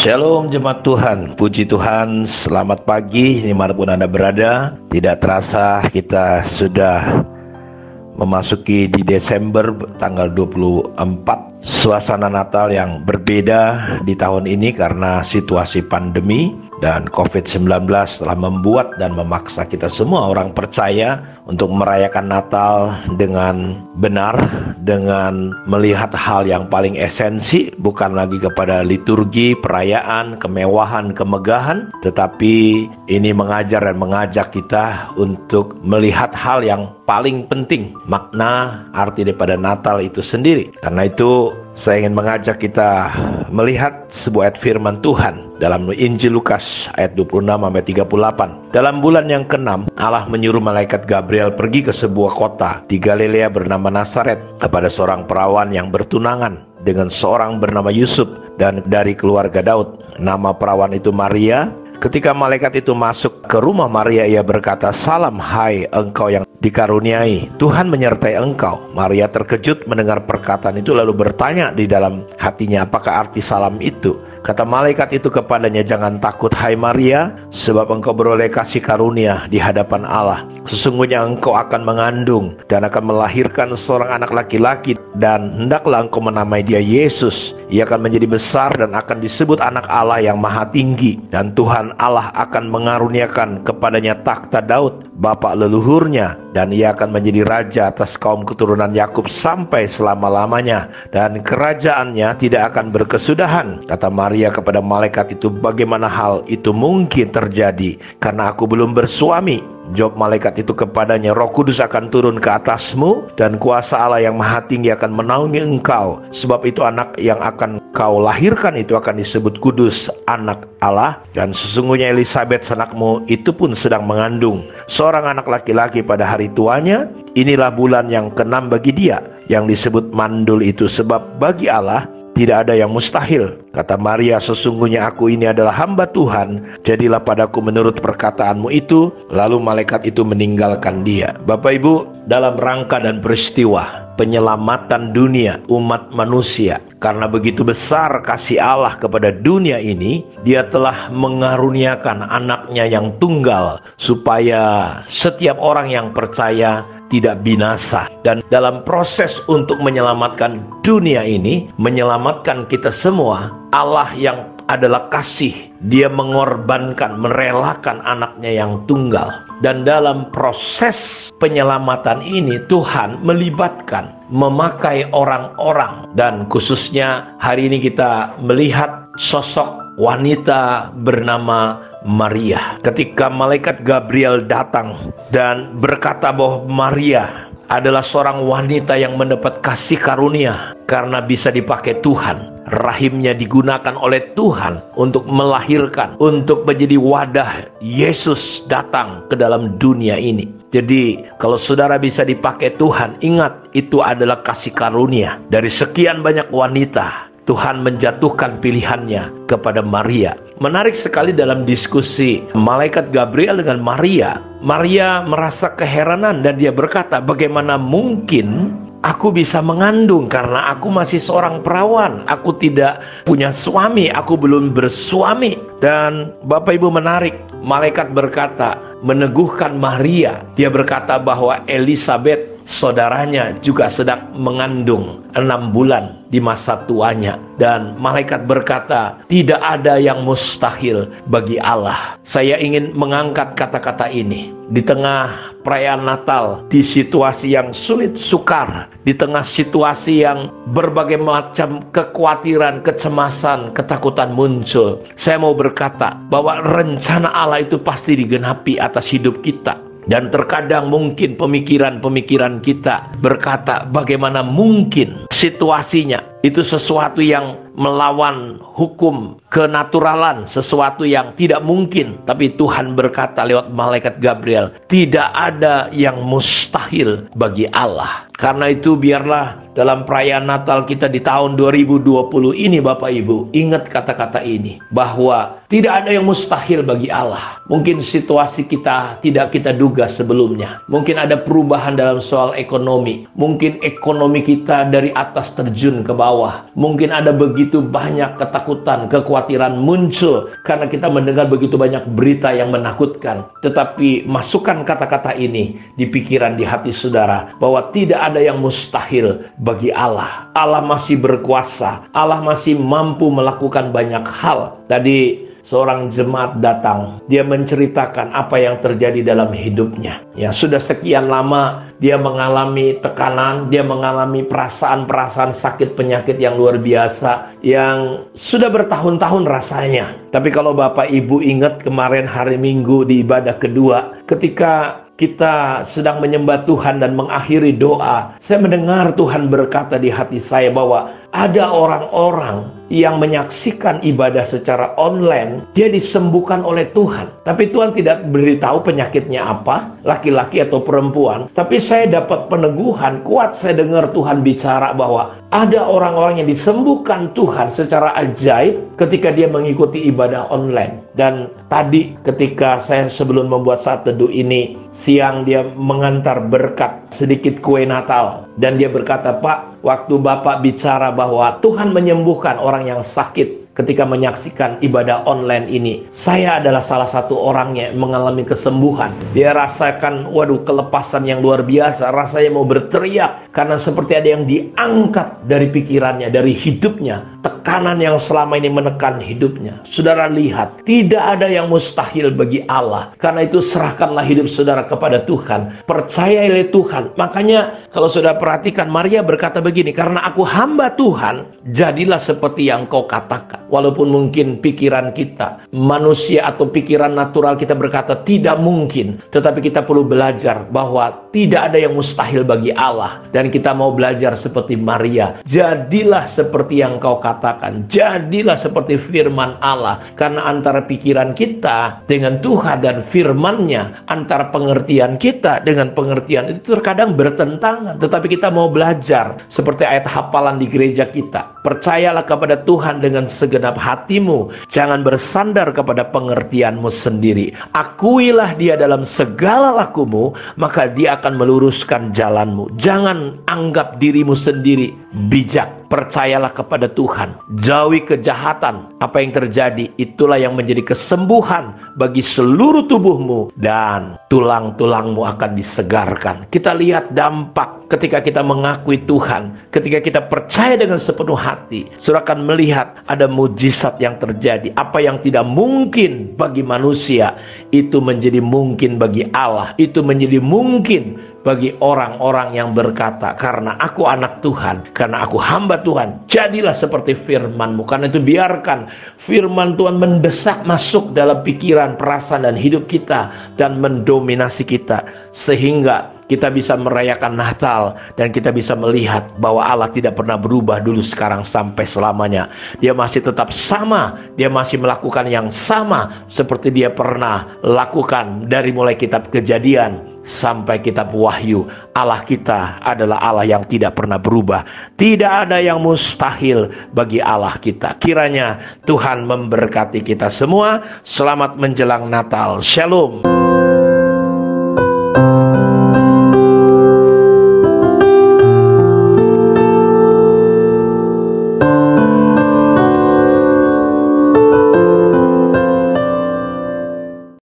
Shalom jemaat Tuhan, puji Tuhan, selamat pagi dimanapun Anda berada. Tidak terasa kita sudah memasuki di Desember tanggal 24. Suasana Natal yang berbeda di tahun ini karena situasi pandemi dan COVID-19 telah membuat dan memaksa kita semua orang percaya untuk merayakan Natal dengan benar, dengan melihat hal yang paling esensi, bukan lagi kepada liturgi, perayaan, kemewahan, kemegahan, tetapi ini mengajar dan mengajak kita untuk melihat hal yang paling penting, makna arti daripada Natal itu sendiri. Karena itu saya ingin mengajak kita melihat sebuah ayat firman Tuhan dalam Injil Lukas ayat 26-38. Dalam bulan yang ke-6, Allah menyuruh malaikat Gabriel pergi ke sebuah kota di Galilea bernama Nazaret kepada seorang perawan yang bertunangan dengan seorang bernama Yusuf dan dari keluarga Daud. Nama perawan itu Maria. Ketika malaikat itu masuk ke rumah Maria, ia berkata, "Salam, hai engkau yang dikaruniai, Tuhan menyertai engkau." Maria terkejut mendengar perkataan itu, lalu bertanya di dalam hatinya, apakah arti salam itu? Kata malaikat itu kepadanya, "Jangan takut, hai Maria, sebab engkau beroleh kasih karunia di hadapan Allah. Sesungguhnya engkau akan mengandung dan akan melahirkan seorang anak laki-laki, dan hendaklah engkau menamai dia Yesus. Ia akan menjadi besar dan akan disebut anak Allah yang maha tinggi. Dan Tuhan Allah akan mengaruniakan kepadanya takhta Daud, bapa leluhurnya, dan ia akan menjadi raja atas kaum keturunan Yakub sampai selama-lamanya, dan kerajaannya tidak akan berkesudahan." Kata Maria kepada malaikat itu, "Bagaimana hal itu mungkin terjadi, karena aku belum bersuami?" Jawab malaikat itu kepadanya, "Roh Kudus akan turun ke atasmu, dan kuasa Allah yang maha tinggi akan menaungi engkau. Sebab itu anak yang akan kau lahirkan itu akan disebut kudus, anak Allah. Dan sesungguhnya Elisabet anakmu itu pun sedang mengandung seorang anak laki-laki pada hari tuanya. Inilah bulan yang ke-6 bagi dia, yang disebut mandul itu. Sebab bagi Allah tidak ada yang mustahil." Kata Maria, "Sesungguhnya aku ini adalah hamba Tuhan, jadilah padaku menurut perkataanmu itu." Lalu malaikat itu meninggalkan dia. Bapak Ibu, dalam rangka dan peristiwa penyelamatan dunia umat manusia, karena begitu besar kasih Allah kepada dunia ini, Dia telah mengaruniakan anaknya yang tunggal, supaya setiap orang yang percaya tidak binasa. Dan dalam proses untuk menyelamatkan dunia ini, menyelamatkan kita semua, Allah yang adalah kasih, Dia mengorbankan, merelakan anaknya yang tunggal. Dan dalam proses penyelamatan ini, Tuhan melibatkan, memakai orang-orang. Dan khususnya hari ini kita melihat sosok wanita bernama Maria. Ketika malaikat Gabriel datang dan berkata bahwa Maria adalah seorang wanita yang mendapat kasih karunia karena bisa dipakai Tuhan. Rahimnya digunakan oleh Tuhan untuk melahirkan, untuk menjadi wadah Yesus datang ke dalam dunia ini. Jadi kalau saudara bisa dipakai Tuhan, ingat itu adalah kasih karunia. Dari sekian banyak wanita, Tuhan menjatuhkan pilihannya kepada Maria. Menarik sekali dalam diskusi malaikat Gabriel dengan Maria. Maria merasa keheranan dan dia berkata, "Bagaimana mungkin aku bisa mengandung karena aku masih seorang perawan. Aku tidak punya suami, aku belum bersuami." Dan Bapak Ibu, menarik, malaikat berkata, meneguhkan Maria. Dia berkata bahwa Elisabet saudaranya juga sedang mengandung 6 bulan di masa tuanya. Dan malaikat berkata, tidak ada yang mustahil bagi Allah. Saya ingin mengangkat kata-kata ini di tengah perayaan Natal, di situasi yang sulit sukar, di tengah situasi yang berbagai macam kekhawatiran, kecemasan, ketakutan muncul. Saya mau berkata bahwa rencana Allah itu pasti digenapi atas hidup kita. Dan terkadang mungkin pemikiran-pemikiran kita berkata, bagaimana mungkin situasinya itu sesuatu yang melawan hukum kenaturalan, sesuatu yang tidak mungkin. Tapi Tuhan berkata lewat malaikat Gabriel, tidak ada yang mustahil bagi Allah. Karena itu biarlah dalam perayaan Natal kita di tahun 2020 ini, Bapak Ibu, ingat kata-kata ini, bahwa tidak ada yang mustahil bagi Allah. Mungkin situasi kita tidak kita duga sebelumnya. Mungkin ada perubahan dalam soal ekonomi. Mungkin ekonomi kita dari atas terjun ke bawah. bawah. Mungkin ada begitu banyak ketakutan, kekhawatiran muncul karena kita mendengar begitu banyak berita yang menakutkan. Tetapi masukkan kata-kata ini di pikiran, di hati saudara, bahwa tidak ada yang mustahil bagi Allah. Allah masih berkuasa, Allah masih mampu melakukan banyak hal. Tadi seorang jemaat datang, dia menceritakan apa yang terjadi dalam hidupnya. Ya, sudah sekian lama dia mengalami tekanan, dia mengalami perasaan-perasaan sakit penyakit yang luar biasa, yang sudah bertahun-tahun rasanya. Tapi kalau Bapak Ibu ingat kemarin hari Minggu di ibadah kedua, ketika kita sedang menyembah Tuhan dan mengakhiri doa, saya mendengar Tuhan berkata di hati saya bahwa ada orang-orang yang menyaksikan ibadah secara online, dia disembuhkan oleh Tuhan. Tapi Tuhan tidak beritahu penyakitnya apa, laki-laki atau perempuan. Tapi saya dapat peneguhan kuat, saya dengar Tuhan bicara bahwa ada orang-orang yang disembuhkan Tuhan secara ajaib ketika dia mengikuti ibadah online. Dan tadi ketika saya sebelum membuat saat teduh ini, siang dia mengantar berkat sedikit kue Natal. Dan dia berkata, "Pak, waktu Bapak bicara bahwa Tuhan menyembuhkan orang yang sakit ketika menyaksikan ibadah online ini, saya adalah salah satu orangnya yang mengalami kesembuhan." Dia rasakan, waduh, kelepasan yang luar biasa. Rasanya mau berteriak karena seperti ada yang diangkat dari pikirannya, dari hidupnya. Tekanan yang selama ini menekan hidupnya. Saudara lihat, tidak ada yang mustahil bagi Allah. Karena itu serahkanlah hidup saudara kepada Tuhan. Percayailah Tuhan. Makanya kalau saudara perhatikan, Maria berkata begini, "Karena aku hamba Tuhan, jadilah seperti yang kau katakan." Walaupun mungkin pikiran kita, manusia atau pikiran natural kita berkata tidak mungkin. Tetapi kita perlu belajar bahwa tidak ada yang mustahil bagi Allah. Dan kita mau belajar seperti Maria. Jadilah seperti yang kau katakan. Jadilah seperti firman Allah. Karena antara pikiran kita dengan Tuhan dan firman-Nya, antara pengertian kita dengan pengertian itu terkadang bertentangan. Tetapi kita mau belajar seperti ayat hafalan di gereja kita. Percayalah kepada Tuhan dengan segenap hatimu. Jangan bersandar kepada pengertianmu sendiri. Akuilah Dia dalam segala lakumu, maka Dia akan meluruskan jalanmu. Jangan anggap dirimu sendiri bijak. Percayalah kepada Tuhan. Jauhi kejahatan. Apa yang terjadi, itulah yang menjadi kesembuhan bagi seluruh tubuhmu, dan tulang-tulangmu akan disegarkan. Kita lihat dampak ketika kita mengakui Tuhan, ketika kita percaya dengan sepenuh hati. Saudara akan melihat ada mujizat yang terjadi. Apa yang tidak mungkin bagi manusia, itu menjadi mungkin bagi Allah. Itu menjadi mungkin bagi orang-orang yang berkata, "Karena aku anak Tuhan, karena aku hamba Tuhan, jadilah seperti firman-Mu." Karena itu biarkan firman Tuhan mendesak masuk dalam pikiran, perasaan, dan hidup kita, dan mendominasi kita, sehingga kita bisa merayakan Natal dan kita bisa melihat bahwa Allah tidak pernah berubah dulu, sekarang, sampai selamanya. Dia masih tetap sama. Dia masih melakukan yang sama seperti Dia pernah lakukan dari mulai kitab Kejadian sampai kitab Wahyu. Allah kita adalah Allah yang tidak pernah berubah. Tidak ada yang mustahil bagi Allah kita. Kiranya Tuhan memberkati kita semua. Selamat menjelang Natal. Shalom.